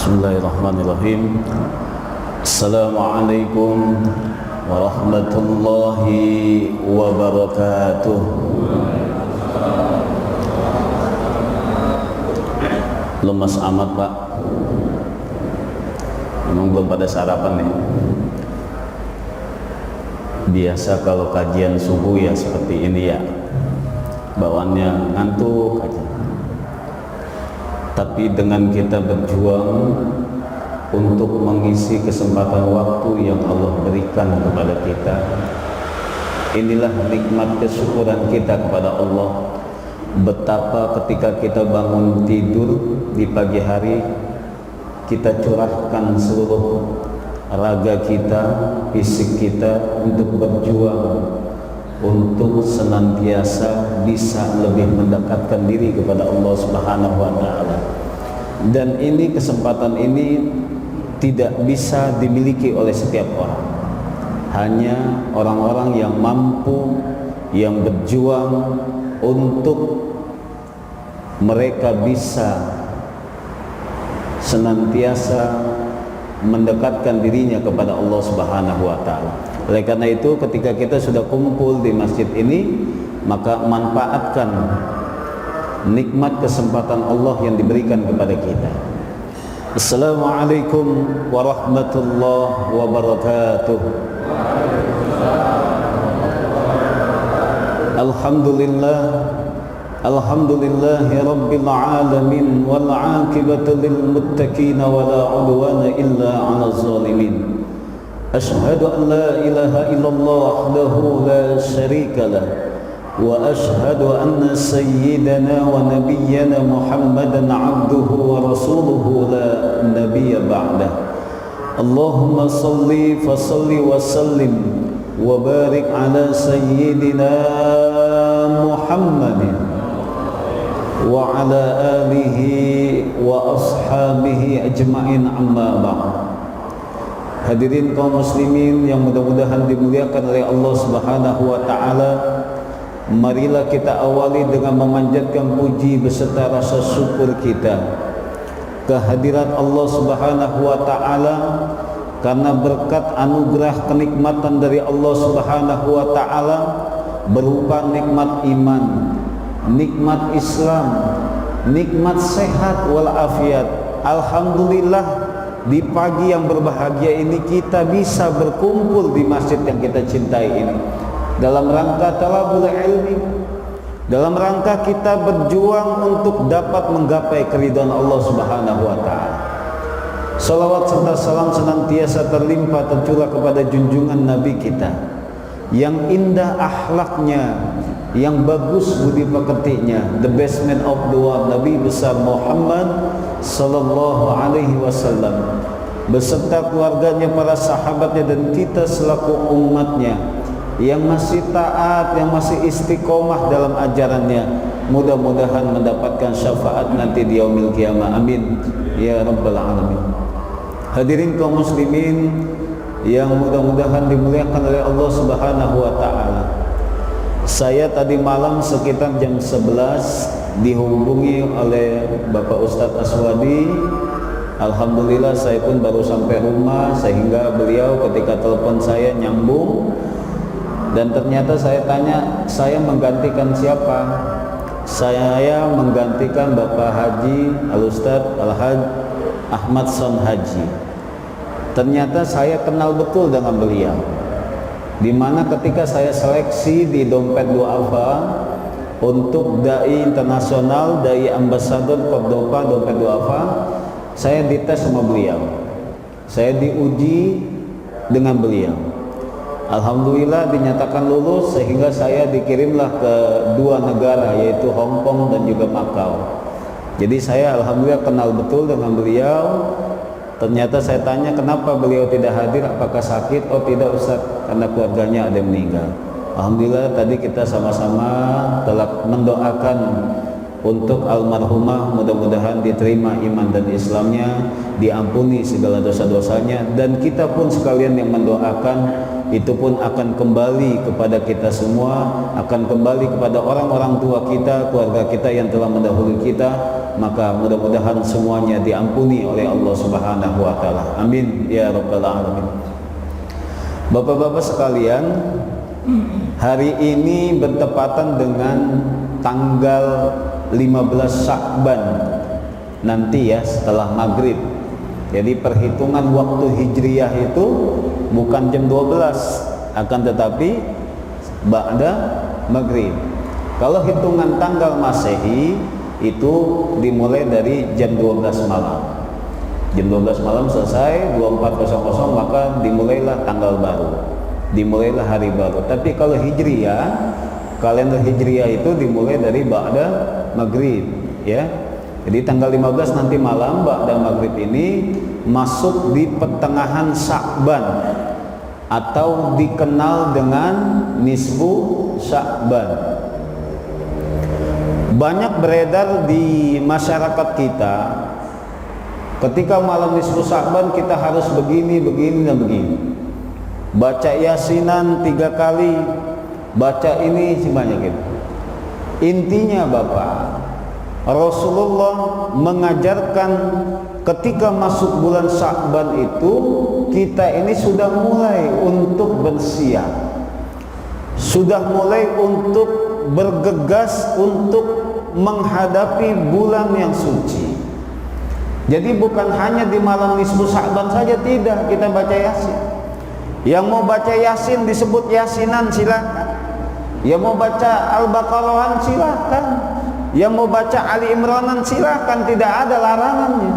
Bismillahirrahmanirrahim. Assalamualaikum warahmatullahi wabarakatuh. Lemas amat Pak. Memang belum pada sarapan nih. Biasa kalau kajian subuh ya seperti ini ya, bawaannya ngantuk aja. Tapi dengan kita berjuang untuk mengisi kesempatan waktu yang Allah berikan kepada kita, inilah nikmat kesyukuran kita kepada Allah. Betapa ketika kita bangun tidur di pagi hari, kita curahkan seluruh raga kita, fisik kita untuk berjuang, untuk senantiasa bisa lebih mendekatkan diri kepada Allah Subhanahu wa Ta'ala. Dan ini, kesempatan ini tidak bisa dimiliki oleh setiap orang. Hanya orang-orang yang mampu, yang berjuang untuk mereka bisa senantiasa mendekatkan dirinya kepada Allah Subhanahu wa Ta'ala. Oleh karena itu, ketika kita sudah kumpul di masjid ini, maka manfaatkan nikmat kesempatan Allah yang diberikan kepada kita. Assalamualaikum warahmatullahi wabarakatuh. Alhamdulillah, alhamdulillahi rabbil alamin, wal aqibatu lil muttaqin wa la udwana illa 'alal zalimin. Ashhadu an la ilaha illallah wahdahu la syarika lah, wa ashhadu anna sayyidana wa nabiyyana Muhammadan 'abduhu wa rasuluhu la nabiyya ba'dah. Allahumma salli wa sallim wa barik ala sayyidina Muhammadin wa ala alihi wa ashabihi ajma'in, amma ba'd. Hadirin kaum muslimin yang mudah-mudahan dimuliakan oleh Allah Subhanahu wa Ta'ala, marilah kita awali dengan memanjatkan puji beserta rasa syukur kita kehadirat Allah Subhanahu wa Ta'ala, karena berkat anugerah kenikmatan dari Allah Subhanahu wa Ta'ala berupa nikmat iman, nikmat Islam, nikmat sehat walafiat. Alhamdulillah, di pagi yang berbahagia ini kita bisa berkumpul di masjid yang kita cintai ini dalam rangka talabul ilmi, dalam rangka kita berjuang untuk dapat menggapai keridhaan Allah Subhanahu wa Ta'ala. Salawat serta salam senantiasa terlimpah tercurah kepada junjungan Nabi kita yang indah akhlaknya, yang bagus budi pekertinya, the best man of the world, Nabi besar Muhammad sallallahu alaihi wasallam, beserta keluarganya, para sahabatnya, dan kita selaku umatnya yang masih taat, yang masih istiqomah dalam ajarannya. Mudah-mudahan mendapatkan syafaat nanti di yaumil qiyamah, amin ya rabbal alamin. Hadirin kaum muslimin yang mudah-mudahan dimuliakan oleh Allah Subhanahu wa Ta'ala, saya tadi malam sekitar jam 11 dihubungi oleh Bapak Ustadz Aswadi. Alhamdulillah saya pun baru sampai rumah, sehingga beliau ketika telepon saya nyambung. Dan ternyata saya tanya, saya menggantikan siapa? Saya menggantikan Bapak Haji Al-Ustadz Al-Haj Ahmad Son Haji. Ternyata saya kenal betul dengan beliau, dimana ketika saya seleksi di Dompet Duafa untuk dai internasional, dai ambasador Cordoba Dompet Duafa, saya dites sama beliau, saya diuji dengan beliau. Alhamdulillah dinyatakan lulus, sehingga saya dikirimlah ke dua negara, yaitu Hong Kong dan juga Makau. Jadi saya alhamdulillah kenal betul dengan beliau. Ternyata saya tanya, kenapa beliau tidak hadir, apakah sakit? Oh tidak Ustaz, karena keluarganya ada yang meninggal. Alhamdulillah tadi kita sama-sama telah mendoakan untuk almarhumah, mudah-mudahan diterima iman dan Islamnya, diampuni segala dosa-dosanya, dan kita pun sekalian yang mendoakan itu pun akan kembali kepada kita semua, akan kembali kepada orang-orang tua kita, keluarga kita yang telah mendahului kita. Maka mudah-mudahan semuanya diampuni oleh Allah Subhanahu wa taala. Amin ya rabbal alamin. Bapak-bapak sekalian, hari ini bertepatan dengan tanggal 15 Sya'ban nanti ya, setelah maghrib. Jadi perhitungan waktu hijriyah itu bukan jam 12, akan tetapi ba'da maghrib. Kalau hitungan tanggal Masehi itu dimulai dari jam 12 malam. Jam 12 malam selesai, 24.00 maka dimulailah tanggal baru, dimulailah hari baru. Tapi kalau hijriyah, kalender hijriyah itu dimulai dari ba'da maghrib ya. Jadi tanggal 15 nanti malam ba'da maghrib ini masuk di pertengahan Sya'ban atau dikenal dengan nisfu Sya'ban. Banyak beredar di masyarakat kita, ketika malam nisfu Sya'ban kita harus begini, begini, dan begini. Baca yasinan 3 kali, baca ini sebanyak itu. Intinya Bapak, Rasulullah mengajarkan ketika masuk bulan Sya'ban itu kita ini sudah mulai untuk bersiap, sudah mulai untuk bergegas untuk menghadapi bulan yang suci. Jadi bukan hanya di malam nisfu Sya'ban saja, tidak, kita baca yasin. Yang mau baca yasin disebut yasinan silakan. Yang mau baca Al-Baqarahan silakan. Yang mau baca Ali Imranan silakan, tidak ada larangannya.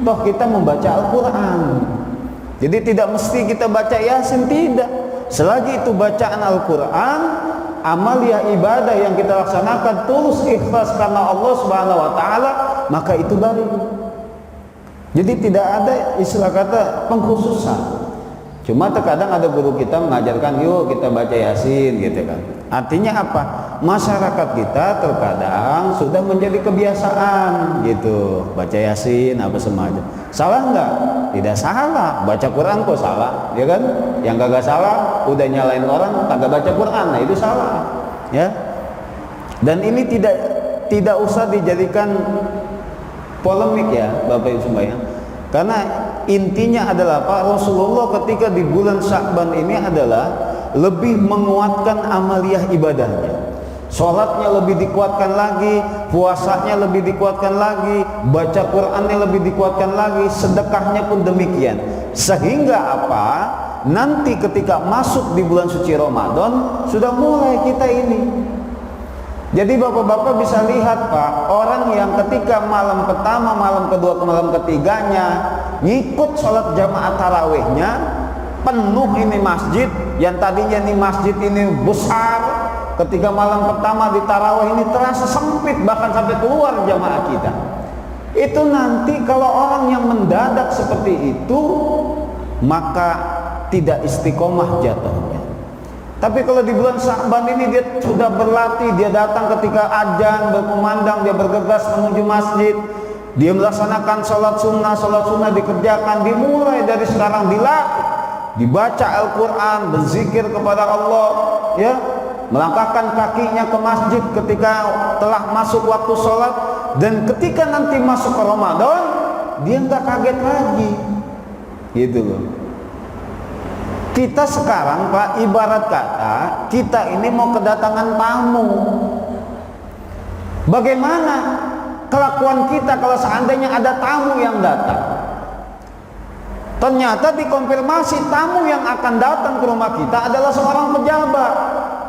Toh kita membaca Al-Quran. Jadi tidak mesti kita baca yasin, tidak. Selagi itu bacaan Al-Quran, amaliyah ibadah yang kita laksanakan tulus ikhlas karena Allah Subhanahu wa taala, maka itu baik. Jadi tidak ada istilah kata pengkhususan. Cuma terkadang ada guru kita mengajarkan, yuk kita baca yasin gitu kan. Artinya apa? Masyarakat kita terkadang sudah menjadi kebiasaan gitu, baca yasin apa semacam. Salah enggak? Tidak salah. Baca Quran kok salah, ya kan? Yang kagak salah udah nyalain orang kagak baca Quran, nah itu salah, ya. Dan ini tidak usah dijadikan polemik ya Bapak Ibu sembahyang. Karena intinya adalah Pak Rasulullah ketika di bulan Sya'ban ini adalah lebih menguatkan amaliyah ibadahnya. Sholatnya lebih dikuatkan lagi, puasanya lebih dikuatkan lagi, baca Qur'annya lebih dikuatkan lagi, sedekahnya pun demikian. Sehingga apa? Nanti ketika masuk di bulan suci Ramadan sudah mulai kita ini. Jadi bapak-bapak bisa lihat Pak, orang yang ketika malam pertama, malam kedua, malam ketiganya ngikut sholat jamaah tarawihnya, penuh ini masjid, yang tadinya ini masjid ini besar, ketika malam pertama di tarawih ini terasa sempit, bahkan sampai keluar jamaah kita. Itu nanti kalau orang yang mendadak seperti itu, maka tidak istiqomah jatuhnya. Tapi kalau di bulan Sya'ban ini dia sudah berlatih, dia datang ketika azan berkumandang, dia bergegas menuju masjid, dia melaksanakan sholat sunnah dikerjakan, dimulai dari sekarang dilatih, dibaca Al-Quran, berzikir kepada Allah, ya, melangkahkan kakinya ke masjid ketika telah masuk waktu sholat, dan ketika nanti masuk ke Ramadan dia nggak kaget lagi, gitu loh. Kita sekarang Pak, ibarat kata kita ini mau kedatangan tamu. Bagaimana kelakuan kita kalau seandainya ada tamu yang datang? Ternyata dikonfirmasi tamu yang akan datang ke rumah kita adalah seorang pejabat,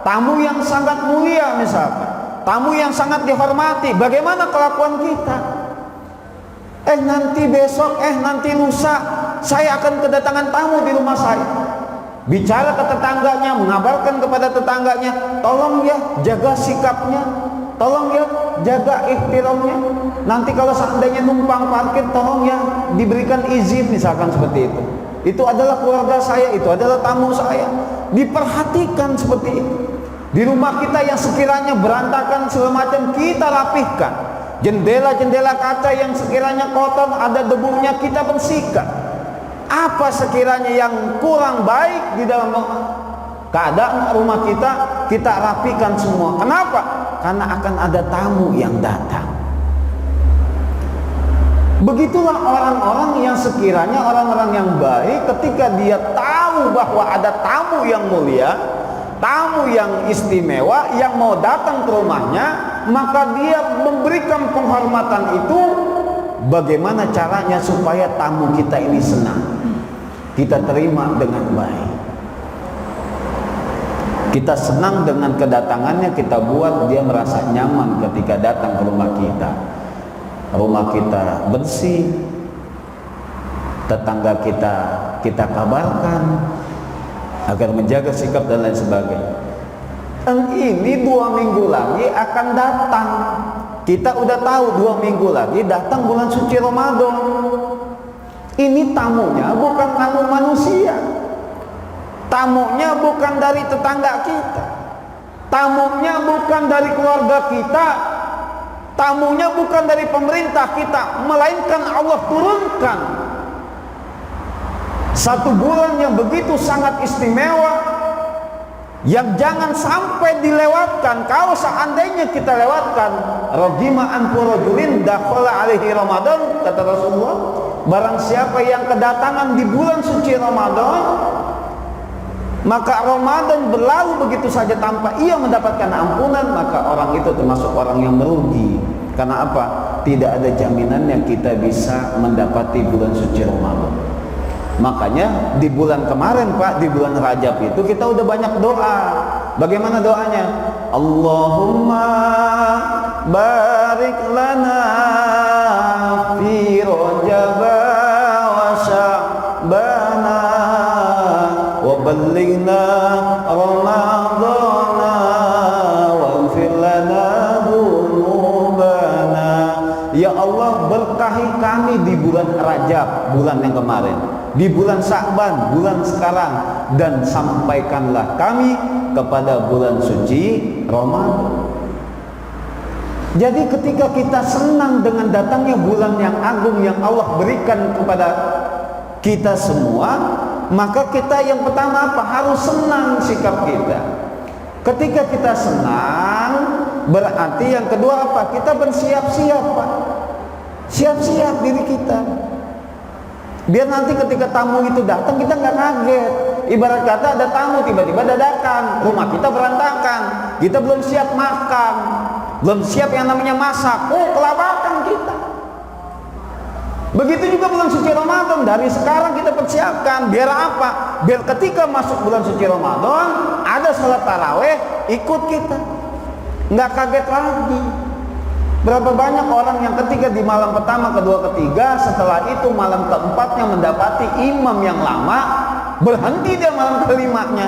tamu yang sangat mulia misalkan, tamu yang sangat dihormati. Bagaimana kelakuan kita? Nanti besok, nanti lusa saya akan kedatangan tamu di rumah saya. Bicara ke tetangganya, mengabarkan kepada tetangganya, tolong ya jaga sikapnya, tolong ya jaga ihtiramnya. Nanti kalau seandainya numpang parkir, tolong ya diberikan izin, misalkan seperti itu. Itu adalah keluarga saya, itu adalah tamu saya. Diperhatikan seperti itu. Di rumah kita yang sekiranya berantakan segala macam, kita rapihkan. Jendela-jendela kaca yang sekiranya kotor, ada debunya, kita bersihkan. Apa sekiranya yang kurang baik di dalam keadaan rumah kita, kita rapikan semua. Kenapa? Karena akan ada tamu yang datang. Begitulah orang-orang yang sekiranya orang-orang yang baik, ketika dia tahu bahwa ada tamu yang mulia, tamu yang istimewa yang mau datang ke rumahnya, maka dia memberikan penghormatan itu. Bagaimana caranya supaya tamu kita ini senang, kita terima dengan baik, kita senang dengan kedatangannya, kita buat dia merasa nyaman ketika datang ke rumah kita. Rumah kita bersih, tetangga kita kabarkan agar menjaga sikap dan lain sebagainya. Dan ini 2 minggu lagi akan datang. Kita udah tahu 2 minggu lagi datang bulan suci Ramadan. Ini tamunya bukan tamu manusia, tamunya bukan dari tetangga kita, tamunya bukan dari keluarga kita, tamunya bukan dari pemerintah kita, melainkan Allah turunkan. 1 bulan yang begitu sangat istimewa, yang jangan sampai dilewatkan. Kalau seandainya kita lewatkan, ragima anfu rajulin dakhala alaihi Ramadan, kata Rasulullah, barang siapa yang kedatangan di bulan suci Ramadan, maka Ramadan berlalu begitu saja tanpa ia mendapatkan ampunan, maka orang itu termasuk orang yang merugi. Karena apa? Tidak ada jaminan yang kita bisa mendapati bulan suci Ramadan. Makanya di bulan kemarin Pak, di bulan Rajab itu kita udah banyak doa. Bagaimana doanya? Allahumma barik lana fi Rajab wa Sya'bana wa ballighna Ramadana waghfir lana dzunubana. Ya Allah, berkahi kami di bulan Rajab, bulan yang kemarin, di bulan Sya'ban, bulan sekarang, dan sampaikanlah kami kepada bulan suci Ramadan. Jadi ketika kita senang dengan datangnya bulan yang agung yang Allah berikan kepada kita semua, maka kita yang pertama apa? Harus senang sikap kita. Ketika kita senang, berarti yang kedua apa? Kita bersiap-siap Pak. Siap-siap diri kita, biar nanti ketika tamu itu datang kita nggak kaget. Ibarat kata ada tamu tiba-tiba dadakan, rumah kita berantakan, kita belum siap makan, belum siap yang namanya masak, kelabakan kita. Begitu juga bulan suci Ramadan, dari sekarang kita persiapkan. Biar apa? Biar ketika masuk bulan suci Ramadan ada salat taraweh, ikut kita, nggak kaget lagi. Berapa banyak orang yang ketika di malam pertama, kedua, ketiga, setelah itu malam keempatnya mendapati imam yang lama, berhenti dia malam kelimanya,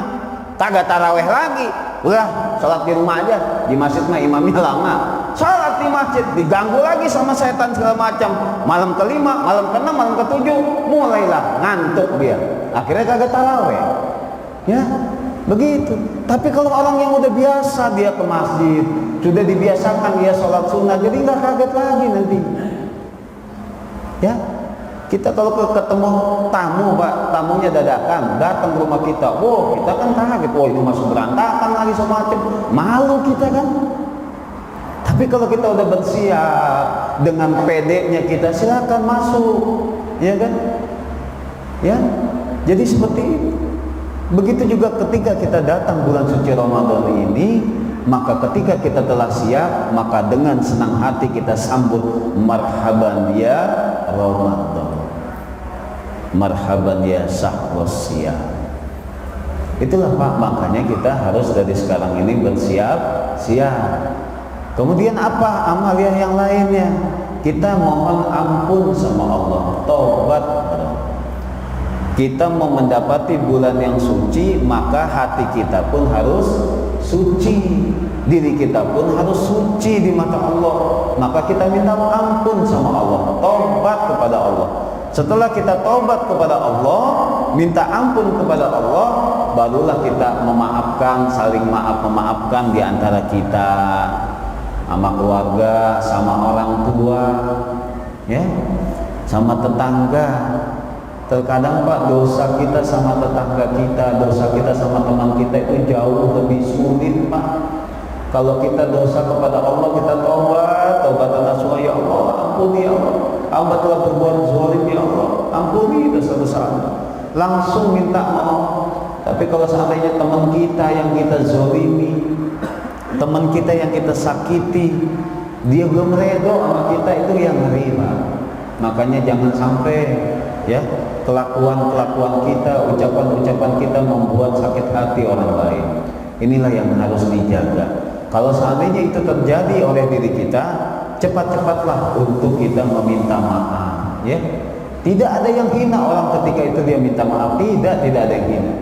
kagak taraweh lagi. Udah sholat di rumah aja, di masjid mah imamnya lama. Sholat di masjid diganggu lagi sama setan segala macam. Malam kelima, malam keenam, malam ketujuh mulailah ngantuk dia, akhirnya kagak taraweh. Ya begitu. Tapi kalau orang yang udah biasa dia ke masjid, sudah dibiasakan dia sholat sunnah, jadi nggak kaget lagi nanti. Ya, kita kalau ketemu tamu Pak, tamunya dadakan datang ke rumah kita, kita kan kaget, ini masuk berantakan lagi semacam, malu kita kan. Tapi kalau kita udah bersiap dengan pedenya kita, silakan masuk, ya kan? Ya, jadi seperti itu. Begitu juga ketika kita datang bulan suci Ramadan ini, maka ketika kita telah siap, maka dengan senang hati kita sambut, marhaban ya Ramadan, marhaban ya syahrus siyam. Itulah Pak, makanya kita harus dari sekarang ini bersiap-siap. Kemudian apa amalia yang lainnya? Kita mohon ampun sama Allah, taubat. Kita mau mendapati bulan yang suci, maka hati kita pun harus suci, diri kita pun harus suci di mata Allah. Maka kita minta ampun sama Allah, taubat kepada Allah. Setelah kita taubat kepada Allah, minta ampun kepada Allah, barulah kita memaafkan, saling memaafkan di antara kita, sama keluarga, sama orang tua, ya, sama tetangga. Terkadang Pak, dosa kita sama tetangga kita, dosa kita sama teman kita itu jauh lebih sulit Pak. Kalau kita dosa kepada Allah, kita taubat nasuha, ya Allah, ampuni ya Allah, hamba telah berbuat zalim ya Allah, ampuni dosa-dosa hamba. Langsung minta maaf. Tapi kalau seandainya teman kita yang kita zalimi, teman kita yang kita sakiti, dia belum redho sama kita, itu yang riba. Makanya jangan sampai ya kelakuan kita, ucapan-ucapan kita membuat sakit hati orang lain. Inilah yang harus dijaga. Kalau seandainya itu terjadi oleh diri kita, cepat-cepatlah untuk kita meminta maaf, ya. Tidak ada yang hina orang ketika itu dia minta maaf, tidak ada yang hina.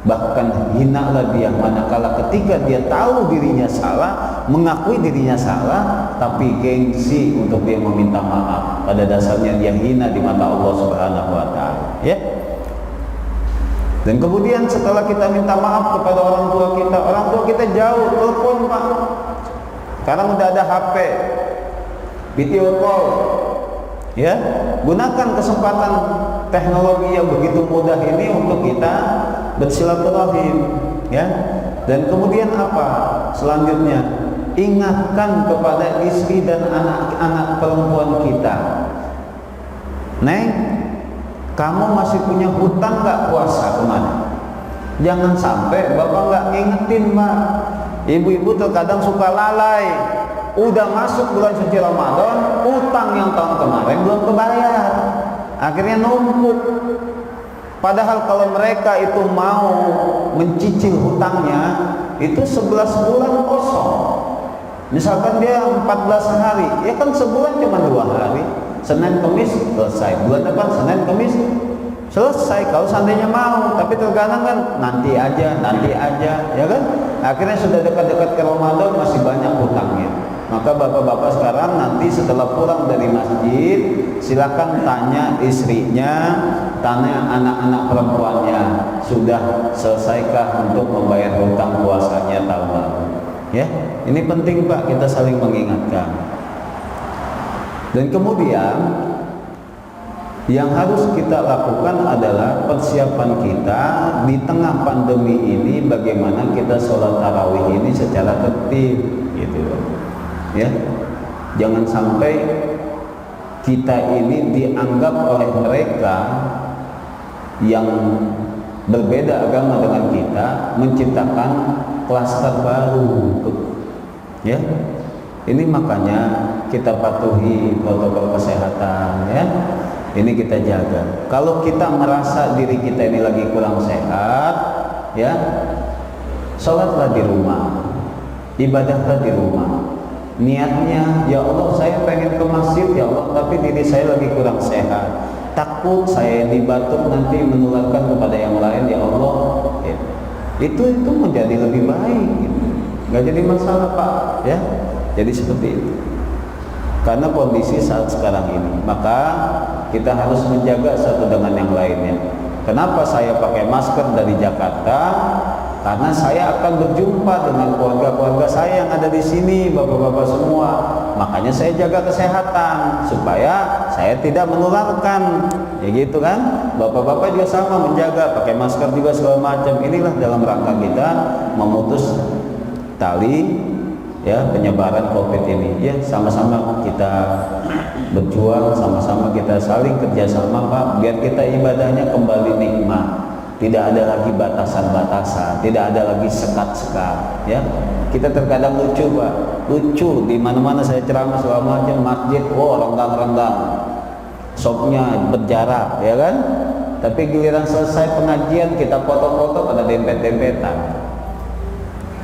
Bahkan hinalah dia manakala ketika dia tahu dirinya salah, mengakui dirinya salah, tapi gengsi untuk dia meminta maaf. Pada dasarnya dia hina di mata Allah Subhanahu wa taala, ya. Dan kemudian setelah kita minta maaf kepada orang tua kita jauh, telepon Pak. Sekarang udah ada HP, video call, ya. Gunakan kesempatan teknologi yang begitu mudah ini untuk kita bersilaturahim, ya. Dan kemudian apa selanjutnya? Ingatkan kepada istri dan anak-anak perempuan kita, Neng, kamu masih punya hutang nggak puasa kemana? Jangan sampai bapak nggak ngingetin Pak. Ibu-ibu terkadang suka lalai. Udah masuk bulan suci Ramadan, hutang yang tahun kemarin belum kebayar. Akhirnya numpuk. Padahal kalau mereka itu mau mencicil hutangnya, itu 11 bulan kosong. Misalkan dia 14 hari, ya kan sebulan cuma 2 hari. Senin Kamis selesai, bulan depan Senin Kamis selesai kalau seandainya mau. Tapi terkadang kan nanti aja, ya kan. Akhirnya sudah dekat-dekat ke Ramadan masih banyak hutangnya. Maka bapak-bapak sekarang nanti setelah pulang dari masjid, silakan tanya istrinya, tanya anak-anak perempuannya, sudah selesaikah untuk membayar hutang puasanya tahun lalu. Ya, ini penting Pak, kita saling mengingatkan. Dan kemudian yang harus kita lakukan adalah persiapan kita di tengah pandemi ini, bagaimana kita sholat tarawih ini secara tertib, gitu, ya. Jangan sampai kita ini dianggap oleh mereka yang berbeda agama dengan kita menciptakan klaster baru, ya. Ini makanya kita patuhi protokol kesehatan, ya. Ini kita jaga. Kalau kita merasa diri kita ini lagi kurang sehat, ya, sholatlah di rumah, ibadahlah di rumah. Niatnya, ya Allah, saya pengen ke masjid, ya Allah, tapi diri saya lagi kurang sehat. Takut saya dibatuk nanti menularkan kepada yang lain, ya Allah. Ya. Itu menjadi lebih baik, gitu. Nggak jadi masalah Pak, ya. Jadi seperti itu. Karena kondisi saat sekarang ini, maka kita harus menjaga satu dengan yang lainnya. Kenapa saya pakai masker dari Jakarta? Karena saya akan berjumpa dengan keluarga-keluarga saya yang ada di sini, bapak-bapak semua. Makanya saya jaga kesehatan supaya saya tidak menularkan. Ya gitu kan? Bapak-bapak juga sama menjaga, pakai masker juga segala macam. Inilah dalam rangka kita memutus tali, ya, penyebaran COVID ini. Ya, sama-sama kita berjuang, sama-sama kita saling kerjasama Pak, biar kita ibadahnya kembali nikmat. Tidak ada lagi batasan-batasan, tidak ada lagi sekat-sekat, ya. Kita terkadang lucu Pak, lucu di mana-mana saya ceramah segala macam, masjid, renggang-renggang, shopnya berjarak, ya kan. Tapi giliran selesai pengajian kita foto-foto pada dempet-dempetan.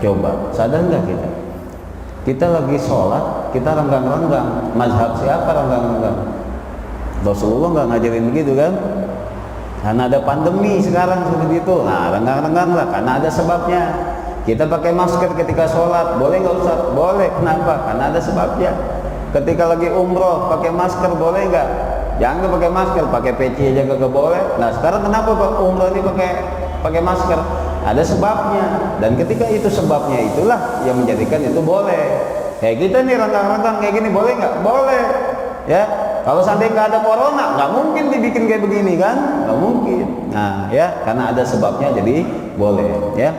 Coba sadar nggak kita? Kita lagi sholat, kita renggang-renggang. Mazhab siapa renggang-renggang? Rasulullah nggak ngajarin begitu kan? Karena ada pandemi sekarang seperti itu. Nah, renggang-renggang lah, karena ada sebabnya. Kita pakai masker ketika sholat, boleh nggak Ustaz? Boleh. Kenapa? Karena ada sebabnya. Ketika lagi umroh, pakai masker boleh nggak? Jangan pakai masker, pakai peci aja kagak boleh. Nah, sekarang kenapa Pak umroh ini pakai masker? Ada sebabnya. Dan ketika itu sebabnya, itulah yang menjadikan itu boleh. Kayak kita nih renggang-renggang kayak gini, boleh nggak? Boleh, ya. Kalau seandainya nggak ada corona, nggak mungkin dibikin kayak begini kan, nggak mungkin. Nah ya, karena ada sebabnya jadi boleh ya.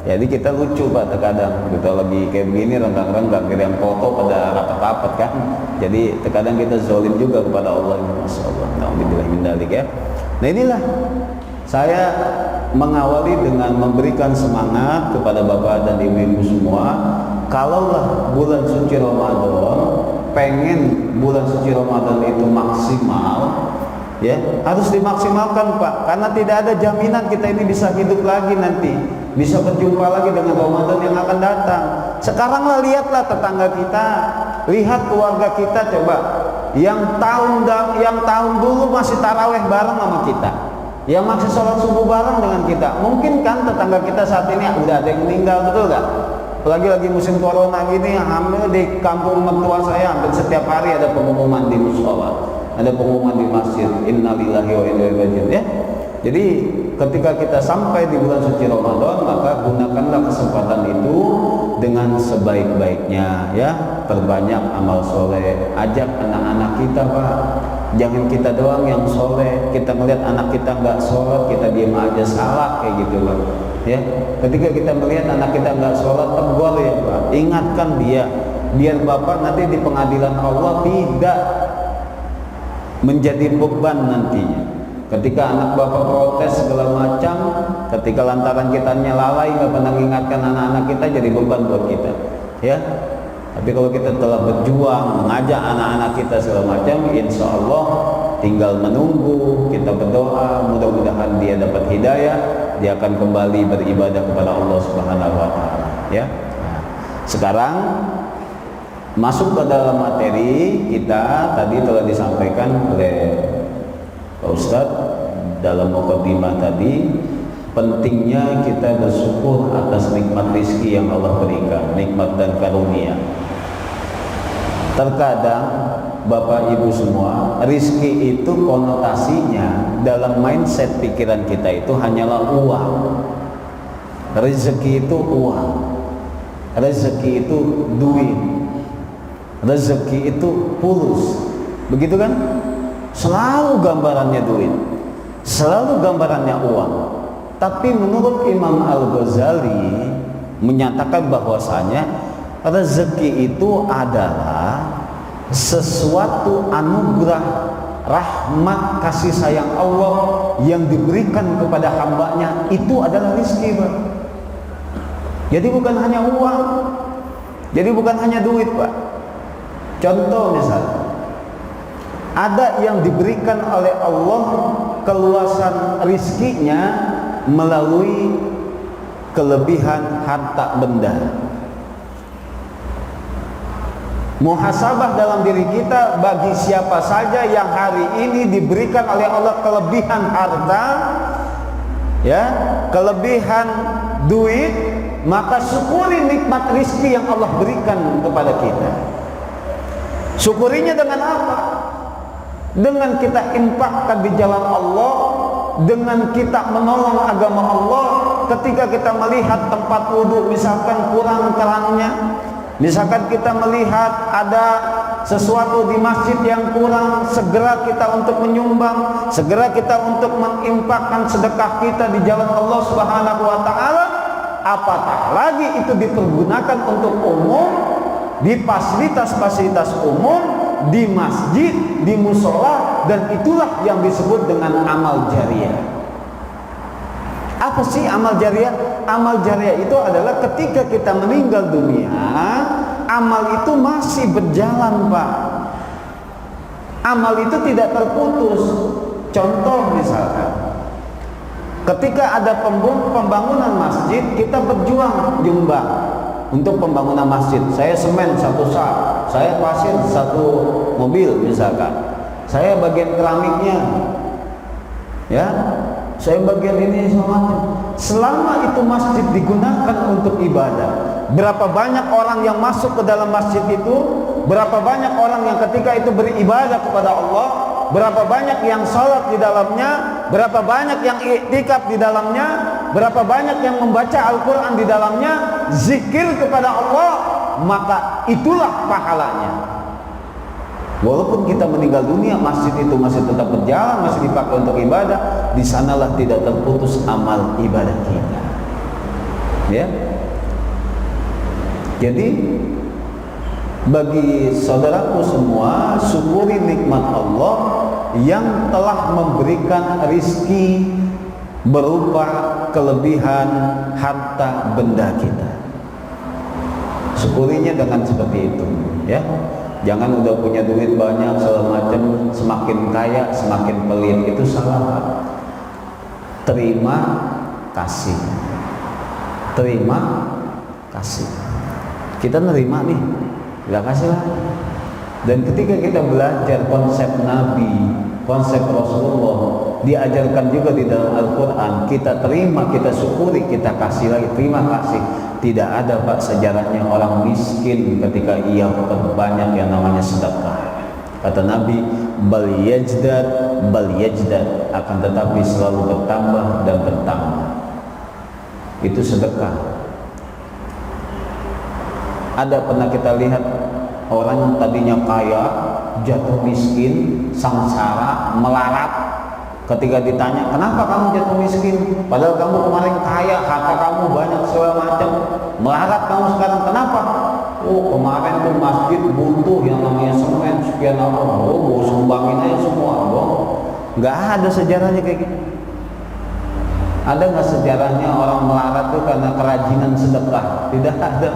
Jadi kita lucu Pak terkadang kita lagi kayak begini renggang-renggang, kita yang foto pada rapat-rapat kan. Jadi terkadang kita zalim juga kepada Allah. Masya Allah. Alhamdulillah min dzalik ya. Nah inilah saya mengawali dengan memberikan semangat kepada Bapak dan Ibu-ibu semua. Kalaulah bulan suci Ramadan, pengen bulan suci Ramadan itu maksimal, ya harus dimaksimalkan Pak, karena tidak ada jaminan kita ini bisa hidup lagi nanti, bisa berjumpa lagi dengan Ramadan yang akan datang. Sekaranglah lihatlah tetangga kita, lihat keluarga kita, coba yang tahun dulu masih taraweh bareng sama kita, yang masih sholat subuh bareng dengan kita. Mungkin kan tetangga kita saat ini udah ada yang meninggal, betul gak? Lagi musim corona gini, hamil di kampung mertua saya hampir setiap hari ada pengumuman di mushola, ada pengumuman di masjid, innalillahi wa inna ilaihi raji'un ya. Jadi ketika kita sampai di bulan suci Ramadan, maka gunakanlah kesempatan itu dengan sebaik-baiknya ya. Perbanyak amal soleh, ajak anak-anak kita Pak, jangan kita doang yang soleh. Kita melihat anak kita nggak sholat, kita diam aja, salah kayak gitu Pak ya. Ketika kita melihat anak kita nggak sholat, tegur ya Pak, ingatkan dia, biar Bapak nanti di pengadilan Allah tidak menjadi beban nantinya. Ketika anak Bapak protes segala macam, ketika lantaran kita lalai nggak pernah mengingatkan anak-anak kita, jadi beban buat kita ya. Tapi kalau kita telah berjuang mengajak anak-anak kita segala macam, insya Allah tinggal menunggu, kita berdoa, mudah-mudahan dia dapat hidayah, dia akan kembali beribadah kepada Allah Subhanahu wa Ta'ala ya. Sekarang masuk ke dalam materi kita. Tadi telah disampaikan oleh Pak Ustadz dalam mukadimah tadi, pentingnya kita bersyukur atas nikmat rizki yang Allah berikan, nikmat dan karunia. Terkadang Bapak Ibu semua, rizki itu konotasinya dalam mindset pikiran kita itu hanyalah uang. Rezeki itu uang, rezeki itu duit, rezeki itu fulus, begitu kan? Selalu gambarannya duit, selalu gambarannya uang. Tapi menurut Imam Al-Ghazali menyatakan bahwasanya rezeki itu adalah sesuatu anugerah, rahmat, kasih sayang Allah yang diberikan kepada hambanya. Itu adalah rezeki Pak. Jadi bukan hanya uang, jadi bukan hanya duit Pak. Contoh misalnya, ada yang diberikan oleh Allah keluasan rizkinya melalui kelebihan harta benda. Muhasabah dalam diri kita bagi siapa saja yang hari ini diberikan oleh Allah kelebihan harta ya, kelebihan duit, maka syukuri nikmat rizki yang Allah berikan kepada kita. Syukurinya dengan apa? Dengan kita infakkan di jalan Allah, dengan kita menolong agama Allah. Ketika kita melihat tempat wudhu misalkan kurang kerannya, misalkan kita melihat ada sesuatu di masjid yang kurang, segera kita untuk menyumbang, segera kita untuk menginfakkan sedekah kita di jalan Allah Subhanahu wa Ta'ala. Apatah lagi itu dipergunakan untuk umum, di fasilitas-fasilitas umum, di masjid, di musola, dan itulah yang disebut dengan amal jariah. Apa sih amal jariah? Amal jariah itu adalah ketika kita meninggal dunia, amal itu masih berjalan Pak. Amal itu tidak terputus. Contoh misalkan, ketika ada pembangunan masjid, kita berjuang nyumbang untuk pembangunan masjid. Saya semen 1 sak, saya pasir 1 mobil misalkan, saya bagian keramiknya ya, saya bagian ini semacam. Selama itu masjid digunakan untuk ibadah, berapa banyak orang yang masuk ke dalam masjid itu, berapa banyak orang yang ketika itu beribadah kepada Allah, berapa banyak yang sholat di dalamnya, berapa banyak yang iktikaf di dalamnya, berapa banyak yang membaca Al-Quran di dalamnya, zikir kepada Allah, maka itulah pahalanya. Walaupun kita meninggal dunia, masjid itu masih tetap berjalan, masih dipakai untuk ibadah. Di sanalah tidak terputus amal ibadah kita. Ya. Jadi bagi saudaraku semua, syukuri nikmat Allah yang telah memberikan rizki berupa kelebihan harta benda kita. Syukurinya dengan seperti itu, ya. Jangan udah punya duit banyak segala macam, semakin kaya semakin pelit, itu salah. Terima kasih, terima kasih. Kita nerima nih, nggak kasih lah. Dan ketika kita belajar konsep Nabi, konsep Rasulullah, diajarkan juga di dalam Al-Quran, kita terima, kita syukuri, kita kasih lagi, terima kasih. Tidak ada Pak sejarahnya orang miskin ketika ia berbanyak yang namanya sedekah. Kata Nabi, bal yajdad, akan tetapi selalu bertambah dan bertambah. Itu sedekah. Ada pernah kita lihat orang yang tadinya kaya jatuh miskin, sangsara, melarat. Ketika ditanya, kenapa kamu jatuh miskin? Padahal kamu kemarin kaya, harta kamu banyak segala macam. Melarat kamu sekarang, kenapa? Oh, kemarin tuh masjid butuh yang namanya semen sekian apa. Oh, mau sumbangin aja semua. Oh, nggak ada sejarahnya kayak gitu. Ada nggak sejarahnya orang melarat tuh karena kerajinan sedekah? Tidak ada.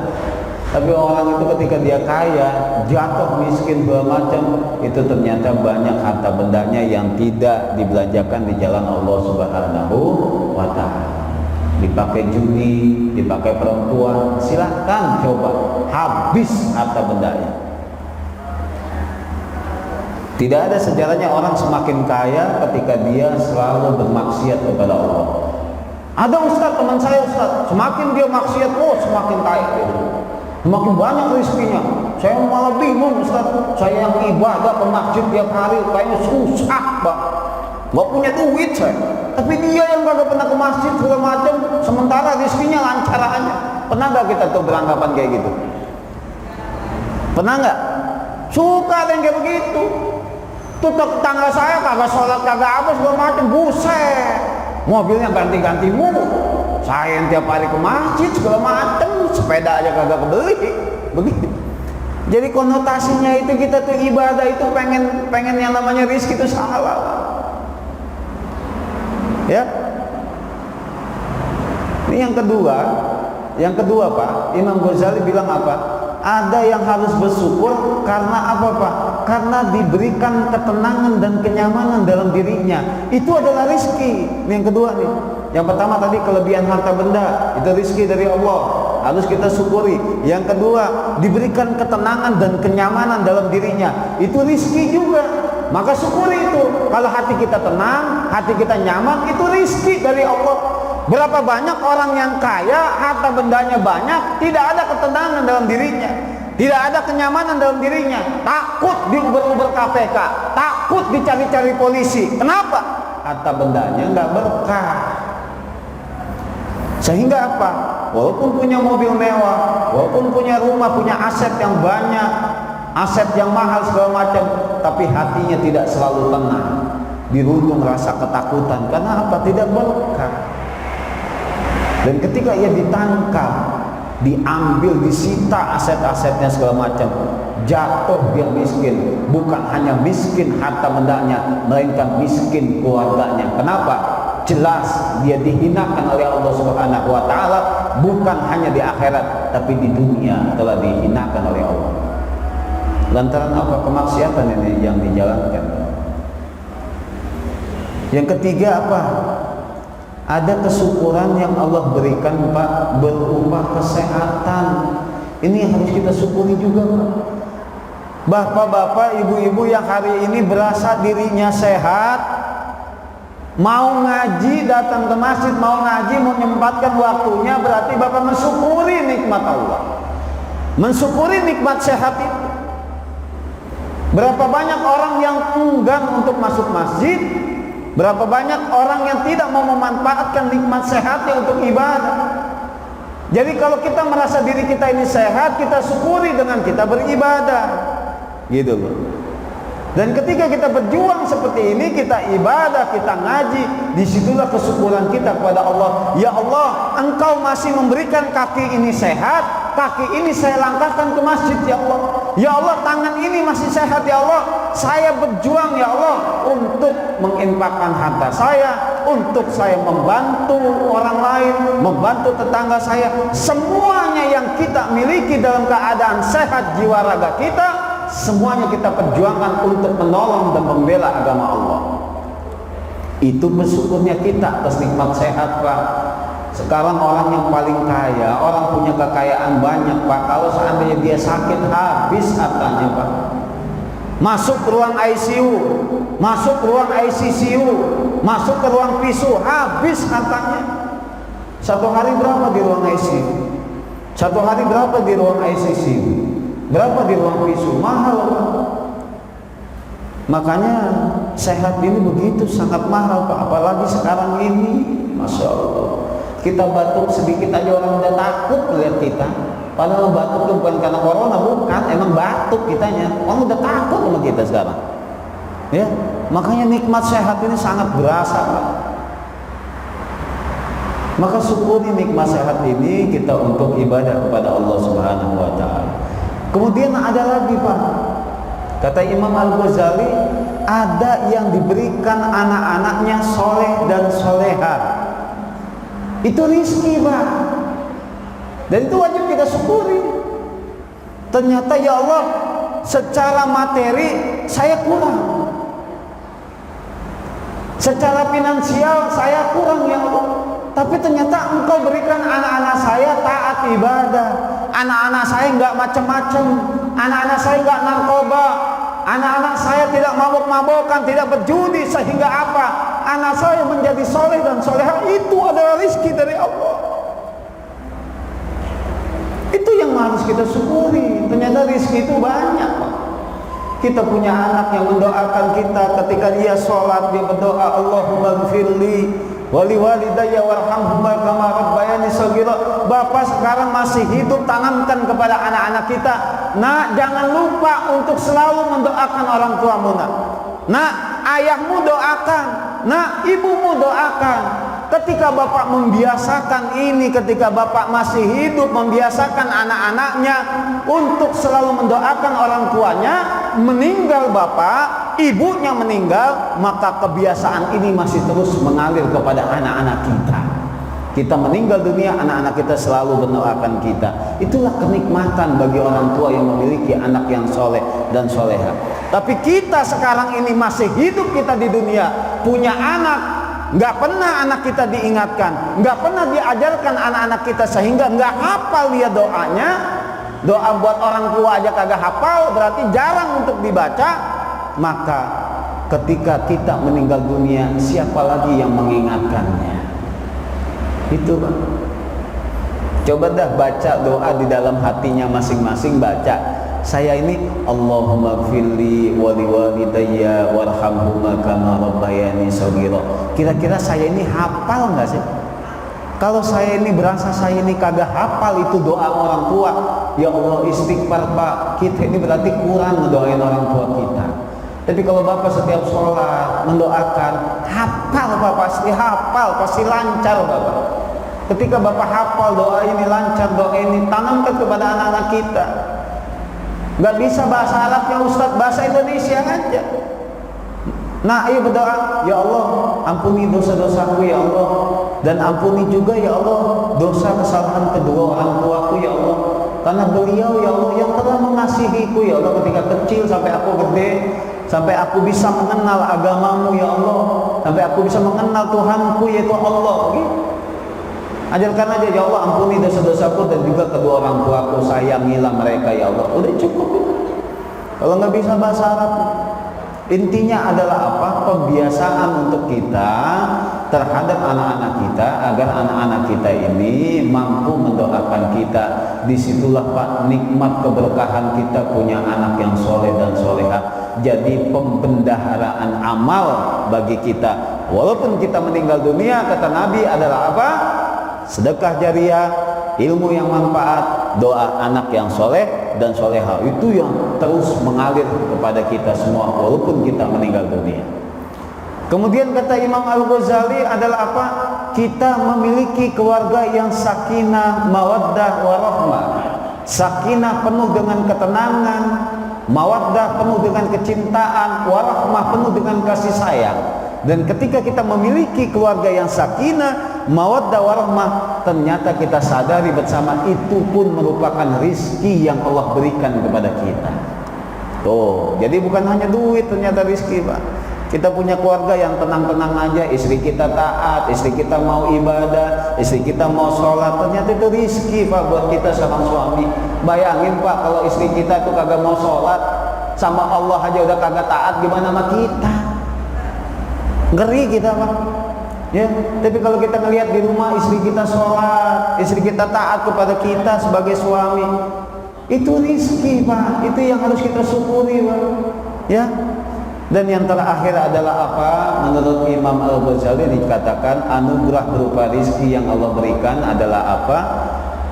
Tapi orang itu ketika dia kaya, jatuh miskin segala macam, itu ternyata banyak harta bendanya yang tidak dibelanjakan di jalan Allah Subhanahu wa Ta'ala. Dipakai judi, dipakai perempuan, silahkan coba, habis harta bendanya. Tidak ada sejarahnya orang semakin kaya ketika dia selalu bermaksiat kepada Allah. Ada ustaz, teman saya ustaz, semakin dia maksiat, oh semakin kaya dia. Semakin banyak rezekinya. Saya malah bingung Ustaz, saya yang ibadah ke masjid tiap hari kayaknya susah Pak, gak punya duit saya. Tapi dia yang gak pernah ke masjid segala macam, sementara rezekinya lancar aja. Pernah gak kita tuh beranggapan kayak gitu? Pernah gak? Suka ada yang kayak begitu. Tuh tetangga saya kagak sholat kagak apa segala macam, buset, mobilnya ganti-ganti mulu. Saya yang tiap hari ke masjid segala macam, sepeda aja kagak kebeli, begitu. Jadi konotasinya itu kita tuh ibadah itu pengen yang namanya rizki itu salah. Ya. Ini yang kedua Pak, Imam Ghazali bilang apa? Ada yang harus bersyukur karena apa Pak? Karena diberikan ketenangan dan kenyamanan dalam dirinya. Itu adalah rizki. Ini yang kedua nih. Yang pertama tadi kelebihan harta benda, itu rizki dari Allah, harus kita syukuri. Yang kedua, diberikan ketenangan dan kenyamanan dalam dirinya, itu rizki juga. Maka syukuri itu. Kalau hati kita tenang, hati kita nyaman, itu rizki dari Allah. Berapa banyak orang yang kaya, harta bendanya banyak, tidak ada ketenangan dalam dirinya, tidak ada kenyamanan dalam dirinya, takut diuber-uber KPK, takut dicari-cari polisi. Kenapa? Harta bendanya nggak berkah. Sehingga apa? Walaupun punya mobil mewah, walaupun punya rumah, punya aset yang banyak, aset yang mahal segala macam, tapi hatinya tidak selalu tenang, dirundung rasa ketakutan. Karena apa? Tidak berkah. Dan ketika ia ditangkap, diambil, disita aset-asetnya segala macam, jatuh dia miskin. Bukan hanya miskin harta bendanya, melainkan miskin keluarganya. Kenapa? Jelas dia dihinakan oleh Allah Subhanahu wa Ta'ala, bukan hanya di akhirat, tapi di dunia telah dihinakan oleh Allah. Lantaran apa? Kemaksiatan ini yang dijalankan. Yang ketiga apa? Ada kesyukuran yang Allah berikan Pak, berupa kesehatan. Ini yang harus kita syukuri juga Pak. Bapak-bapak, ibu-ibu yang hari ini berasa dirinya sehat, mau ngaji, datang ke masjid, mau ngaji, mau menyempatkan waktunya, berarti Bapak mensyukuri nikmat Allah, mensyukuri nikmat sehat itu. Berapa banyak orang yang enggan untuk masuk masjid, berapa banyak orang yang tidak mau memanfaatkan nikmat sehatnya untuk ibadah. Jadi kalau kita merasa diri kita ini sehat, kita syukuri dengan kita beribadah, gitu loh. Dan ketika kita berjuang seperti ini, kita ibadah, kita ngaji, disitulah kesyukuran kita kepada Allah. Ya Allah, Engkau masih memberikan kaki ini sehat, kaki ini saya langkahkan ke masjid, ya Allah. Ya Allah, tangan ini masih sehat, ya Allah. Saya berjuang, ya Allah, untuk menginfakkan harta saya, untuk saya membantu orang lain, membantu tetangga saya. Semuanya yang kita miliki dalam keadaan sehat jiwa raga kita, semuanya kita perjuangkan untuk menolong dan membela agama Allah. Itu bersyukurnya kita atas nikmat sehat, Pak. Sekarang orang yang paling kaya, orang punya kekayaan banyak, Pak, kalau seandainya dia sakit, habis hartanya, Pak. Masuk ke ruang ICU, masuk ke ruang ICCU, masuk ke ruang PISU, habis hartanya. Satu hari berapa di ruang ICU? Satu hari berapa di ruang ICCU? Berapa di ruang PISU? Mahal, Pak. Makanya sehat ini begitu sangat mahal, Pak. Apalagi sekarang ini, Masya Allah, kita batuk sedikit aja orang udah takut melihat kita. Padahal batuk itu bukan karena corona, bukan, emang batuk kitanya. Orang udah takut sama kita sekarang. Ya, makanya nikmat sehat ini sangat berasa, Pak. Maka syukuri nikmat sehat ini kita untuk ibadah kepada Allah Subhanahu wa taala. Kemudian ada lagi, Pak. Kata Imam Al-Ghazali, ada yang diberikan anak-anaknya soleh dan soleha. Itu rizki, Pak. Dan itu wajib kita syukuri. Ternyata ya Allah, secara materi saya kurang, secara finansial saya kurang, ya Allah. Tapi ternyata Engkau berikan anak-anak saya taat ibadah, anak-anak saya nggak macam-macam, anak-anak saya nggak narkoba, anak-anak saya tidak mabok-mabokan, tidak berjudi, sehingga apa? Anak saya menjadi soleh dan soleha. Itu adalah rizki dari Allah. Itu yang harus kita syukuri. Ternyata rizki itu banyak, Pak. Kita punya anak yang mendoakan kita ketika dia sholat, dia berdoa, Allahumma gfirli wali walidayya warhamhuma kama rabbayani shaghira. Bapak sekarang masih hidup, tanamkan kepada anak-anak kita, nak, jangan lupa untuk selalu mendoakan orang tuamu, nak. Nak, ayahmu doakan, nak, ibumu doakan. Ketika bapak membiasakan ini, ketika bapak masih hidup, membiasakan anak-anaknya untuk selalu mendoakan orang tuanya, meninggal bapak, ibunya meninggal, maka kebiasaan ini masih terus mengalir kepada anak-anak kita. Kita meninggal dunia, anak-anak kita selalu mendoakan kita. Itulah kenikmatan bagi orang tua yang memiliki anak yang soleh dan soleha. Tapi kita sekarang ini masih hidup, kita di dunia punya anak, nggak pernah anak kita diingatkan, nggak pernah diajarkan anak-anak kita, sehingga nggak hafal dia doanya. Doa buat orang tua aja kagak hafal, berarti jarang untuk dibaca. Maka ketika kita meninggal dunia, siapa lagi yang mengingatkannya? Itu, Pak. Coba dah baca doa di dalam hatinya masing-masing, baca. Saya ini Allahumma gfirli wali walidayya warhamhuma kama rabbayani shaghira. Kira-kira saya ini hafal nggak sih? Kalau saya ini berasa saya ini kagak hafal itu doa orang tua, ya Allah istighfar, Pak. Kita ini berarti kurang mendoain orang tua kita. Tapi kalau Bapak setiap sholat mendoakan, hafal, Pak, pasti hafal, pasti lancar, Bapak. Ketika Bapak hafal doa ini, lancar doa ini, tanamkan kepada anak-anak kita. Gak bisa bahasa Arabnya, Ustadz, bahasa Indonesia aja. Nah, ayo berdoa, ya Allah, ampuni dosa-dosaku, ya Allah, dan ampuni juga, ya Allah, dosa kesalahan kedua orang tuaku, ya Allah. Karena beliau, ya Allah, yang telah mengasihiku, ya Allah, ketika kecil sampai aku gede, sampai aku bisa mengenal agamamu, ya Allah, sampai aku bisa mengenal Tuhanku, yaitu Allah. Gitu. Ajarkan aja, ya Allah, ampuni dosa-dosaku dan juga kedua orang tuaku, sayangilah mereka, ya Allah. Udah cukup. Kalau nggak bisa bahasa Arab, intinya adalah apa? Pembiasaan untuk kita terhadap anak-anak kita, agar anak-anak kita ini mampu mendoakan kita. Disitulah, Pak, nikmat keberkahan kita punya anak yang soleh dan soleha. Jadi pembendaharaan amal bagi kita. Walaupun kita meninggal dunia, kata Nabi, adalah apa? Sedekah jariah, ilmu yang manfaat, doa anak yang soleh, dan soleha, itu yang terus mengalir kepada kita semua walaupun kita meninggal dunia. Kemudian kata Imam Al-Ghazali adalah apa? Kita memiliki keluarga yang sakinah, mawaddah, warahmah. Sakinah penuh dengan ketenangan, mawaddah penuh dengan kecintaan, warahmah penuh dengan kasih sayang. Dan ketika kita memiliki keluarga yang sakinah, mawaddah, warahmah, ternyata kita sadari bersama itu pun merupakan rizki yang Allah berikan kepada kita. Tuh, jadi bukan hanya duit ternyata rizki, Pak. Kita punya keluarga yang tenang-tenang aja, istri kita taat, istri kita mau ibadah, istri kita mau sholat, ternyata itu rizki, Pak, buat kita seorang suami. Bayangin, Pak, kalau istri kita tuh kagak mau sholat, sama Allah aja udah kagak taat, gimana sama kita? Ngeri kita, Pak. Ya, tapi kalau kita ngelihat di rumah istri kita sholat, istri kita taat kepada kita sebagai suami, itu rizki, Pak. Itu yang harus kita syukuri, Pak. Ya. Dan yang terakhir adalah apa? Menurut Imam Al-Ghazali dikatakan anugerah berupa rizki yang Allah berikan adalah apa?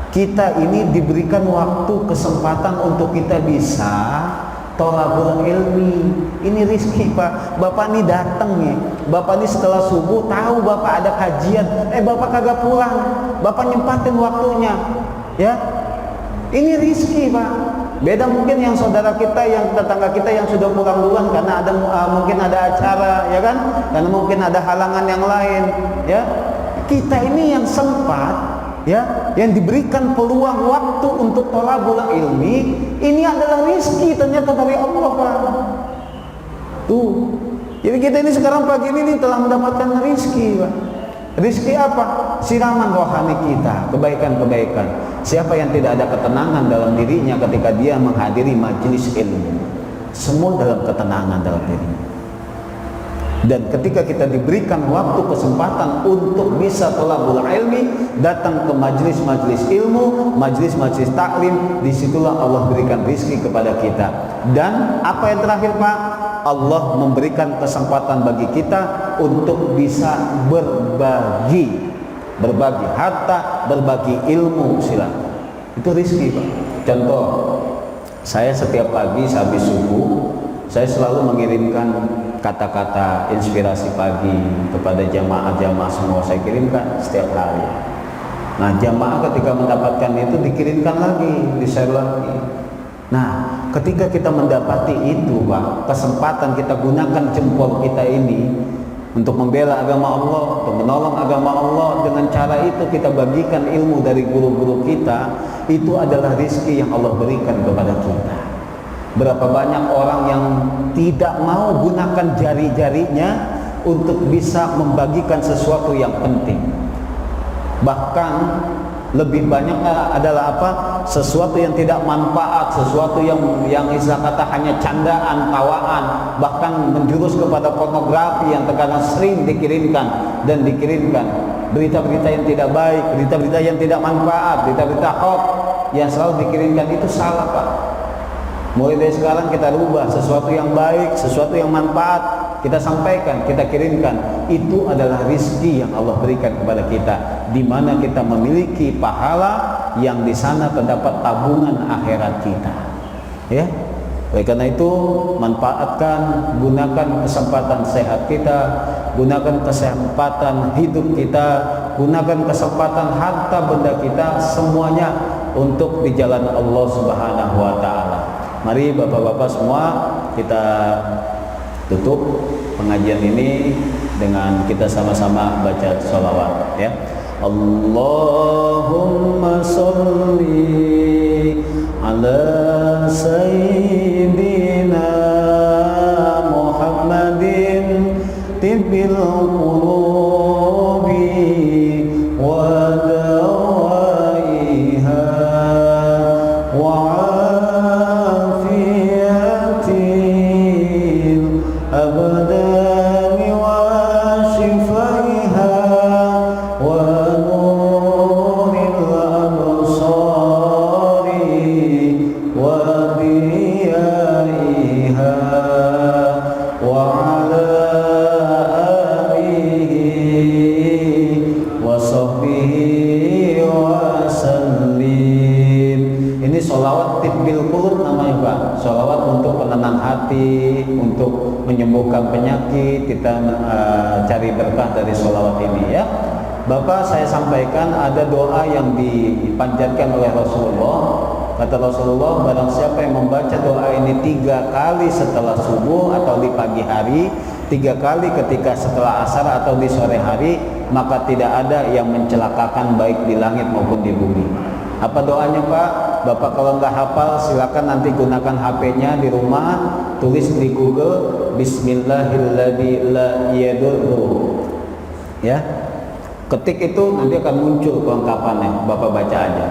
Kita ini diberikan waktu, kesempatan untuk kita bisa thalabul ilmi. Ini rizki, Pak. Bapak ini datang nih, Bapak ini setelah subuh tahu Bapak ada kajian, Bapak kagak pulang, Bapak nyempatin waktunya, ya. Ini rizki, Pak. Beda mungkin yang saudara kita, yang tetangga kita yang sudah pulang duluan karena ada mungkin ada acara, ya kan? Karena mungkin ada halangan yang lain, ya. Kita ini yang sempat, ya, yang diberikan peluang waktu untuk thalabul ilmi, ini adalah rizki ternyata dari Allah, Pak. Tuh. Jadi kita ini sekarang pagi ini telah mendapatkan rizki, Pak. Rizki apa? Siraman rohani kita, kebaikan-kebaikan. Siapa yang tidak ada ketenangan dalam dirinya ketika dia menghadiri majelis ilmu? Semua dalam ketenangan dalam dirinya. Dan ketika kita diberikan waktu, kesempatan untuk bisa thalabul ilmi, datang ke majelis-majelis ilmu, majelis-majelis taklim, disitulah Allah berikan rizki kepada kita. Dan apa yang terakhir, Pak? Allah memberikan kesempatan bagi kita untuk bisa berbagi harta, berbagi ilmu, silakan. Itu rizki, Pak. Contoh, saya setiap pagi habis subuh, saya selalu mengirimkan kata-kata inspirasi pagi kepada jamaah-jamaah semua, saya kirimkan setiap hari. Nah, jamaah ketika mendapatkan itu dikirimkan lagi, di-share lagi. Nah, ketika kita mendapati itu, Pak, kesempatan kita gunakan jempol kita ini untuk membela agama Allah, untuk menolong agama Allah, dengan cara itu kita bagikan ilmu dari guru-guru kita, itu adalah rizki yang Allah berikan kepada kita. Berapa banyak orang yang tidak mau gunakan jari-jarinya untuk bisa membagikan sesuatu yang penting. Bahkan lebih banyak adalah apa? Sesuatu yang tidak manfaat, sesuatu yang istilah kata hanya candaan, tawaan, bahkan menjurus kepada pornografi yang terkadang sering dikirimkan berita-berita yang tidak baik, berita-berita yang tidak manfaat, berita-berita hoax yang selalu dikirimkan. Itu salah, Pak. Mulai dari sekarang kita rubah sesuatu yang baik, sesuatu yang manfaat, kita sampaikan, kita kirimkan. Itu adalah rizki yang Allah berikan kepada kita, di mana kita memiliki pahala yang di sana terdapat tabungan akhirat kita. Ya, oleh karena itu manfaatkan, gunakan kesempatan sehat kita, gunakan kesempatan hidup kita, gunakan kesempatan harta benda kita, semuanya untuk di jalan Allah Subhanahu wa Ta'ala. Mari bapak-bapak semua kita tutup pengajian ini dengan kita sama-sama baca sholawat, ya. Allahumma sholli ala sayyidina Muhammadin tibbil qulubi wa dawaiha wa afiyatil abdani wa shifaiha wa nuril absari wa diyaiha wa ala alihi wa sahbihi wa sallim. Ini sholawat tibbil qulub hati, untuk menyembuhkan penyakit. Kita cari berkah dari sholawat ini ya. Bapak, saya sampaikan ada doa yang dipanjatkan oleh Rasulullah. Kata Rasulullah, barang siapa yang membaca doa ini 3 kali setelah subuh atau di pagi hari, 3 kali ketika setelah asar atau di sore hari, maka tidak ada yang mencelakakan baik di langit maupun di bumi. Apa doanya Pak? Bapak kalau nggak hafal silakan nanti gunakan HP-nya di rumah, tulis di Google Bismillahirrahmanirrahim la yadurru. Ya. Ketik itu nanti akan muncul kelengkapannya, Bapak baca aja.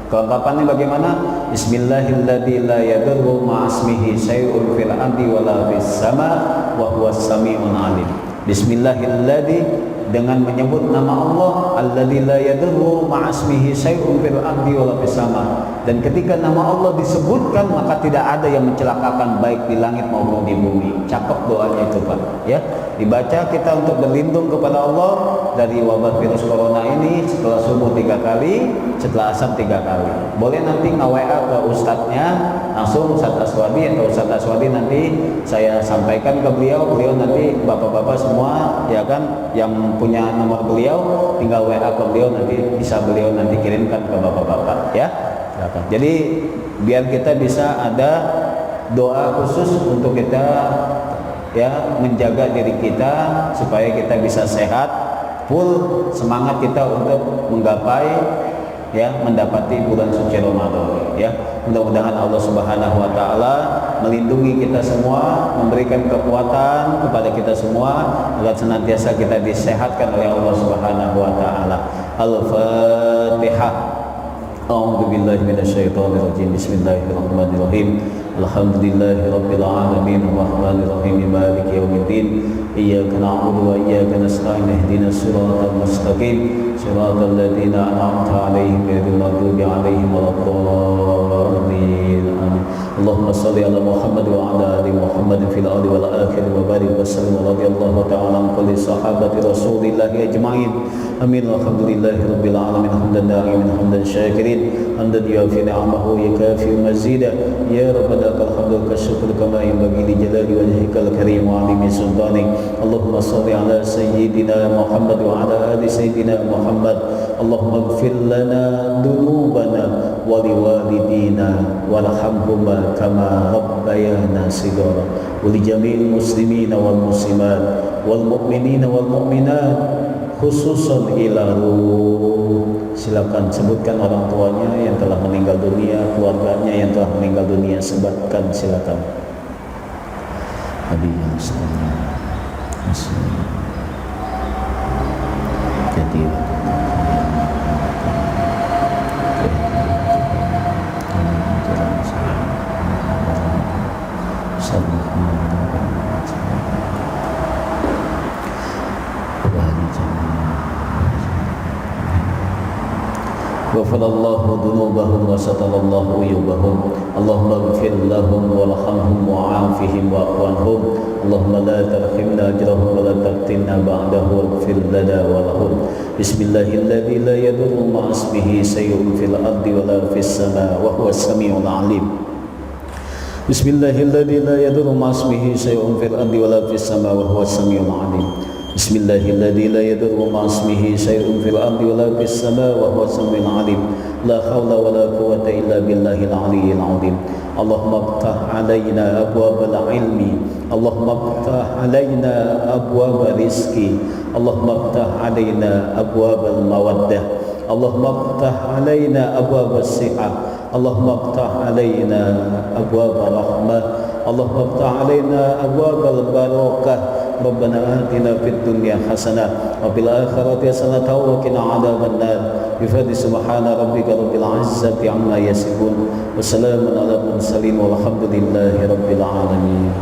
Kelengkapannya bagaimana? Bismillahirrahmanirrahim la yadurru ma'asmihi syai'un fil ardi wala fis sama wa huwas sami'un alim. Bismillahirrahmanirrahim, dengan menyebut nama Allah, alladzi la yadurru ma'asmihi syai'un fil ardi wala fis sama. Dan ketika nama Allah disebutkan, maka tidak ada yang mencelakakan baik di langit maupun di bumi. Cakep doanya itu Pak ya. Dibaca kita untuk berlindung kepada Allah dari wabah virus corona ini. Setelah subuh 3 kali, setelah asar 3 kali. Boleh nanti nge-WA ke ustadznya, langsung Ustadz Aswadi atau Ustadz Aswadi nanti saya sampaikan ke beliau. Beliau nanti bapak-bapak semua ya kan yang punya nomor beliau, tinggal WA ke beliau, nanti bisa beliau nanti kirimkan ke bapak-bapak ya. Jadi biar kita bisa ada doa khusus untuk kita ya menjaga diri kita supaya kita bisa sehat, full semangat kita untuk menggapai ya mendapati bulan suci Ramadan ya. Mudah-mudahan Allah Subhanahu wa taala melindungi kita semua, memberikan kekuatan kepada kita semua agar senantiasa kita disehatkan oleh Allah Subhanahu wa taala. Al-Fatihah. A'udzu billahi minasyaitonir rajim. Bismillahirrahmanirrahim. Alhamdulillahirabbil alamin arrahmanir rahim maliki yaumiddin. Iyyaka na'budu wa iyyaka nasta'in ihdinas siratal mustaqim siratal ladzina an'amta 'alaihim ghairil maghdubi 'alaihim waladdallin. Allahumma shalli ala Muhammad wa ala ali Muhammad fil awwali wal akhir wa barik wa sallim radhiyallahu ta'ala an kulli sahabati Rasulillah ajma'in. Amin. Alhamdulillahirabbil alamin hamdan da'iman hamdan syakirin hamdan yuafi ni'amahu yakafi mazida. Ya rabbana lakal hamdu ka syukru kama yanbaghi li jalali wajhikal karim wa 'azimi sultanik. Allahumma shalli ala sayyidina Muhammad wa ala ali sayyidina Muhammad. Allahumma ighfir lana dhunubana wa liwalidina warhamhuma kama rabbayana shighara wa li jami'il muslimina wal muslimat wal mu'minina wal mu'minat khususan ila ruh. Silakan sebutkan orang tuanya yang telah meninggal dunia, keluarganya yang telah meninggal dunia, sebutkan silakan. Abi yang salam. Jadi Ghafarallahu dhunubahum wa satarallahu uyubahum. Allahumma ighfir lahum warhamhum wa'afihim wa'fu Allahumma la tarhimna ajrahum wa la taftinna ba'dahu waghfir lana wa lahum. Bismillahilladzi la yadurru ma'asmihi shay'un fil ardi wa la fis sama wa huwas samiul alim. Bismillahilladzi la yadurru ma'asmihi shay'un fil ardi wa la fis sama wa huwas samiul alim. Bismillahilladzi la yadurru ma'asmihi syai'un fil ardi wa la fis sama wa huwas samiul alim. La haula wa la quwwata illa billahil aliyyil azim. Allahumma iftah 'alaina abwabal ilmi. Allahumma iftah 'alaina abwabal rizqi. Allahumma iftah 'alaina abwabal mawaddah. Allahumma iftah 'alaina abwabas sihah. Allahumma iftah 'alaina abwabal rahmah. Allahumma iftah 'alaina abwabal barakah. Rabbana atina fid dunya hasanah wa fil akhirati hasanah wa qina adzabannar. Bi fadli subhana rabbika rabbil izzati amma yasifun wa salamun alal mursalin walhamdulillahi rabbil alamin.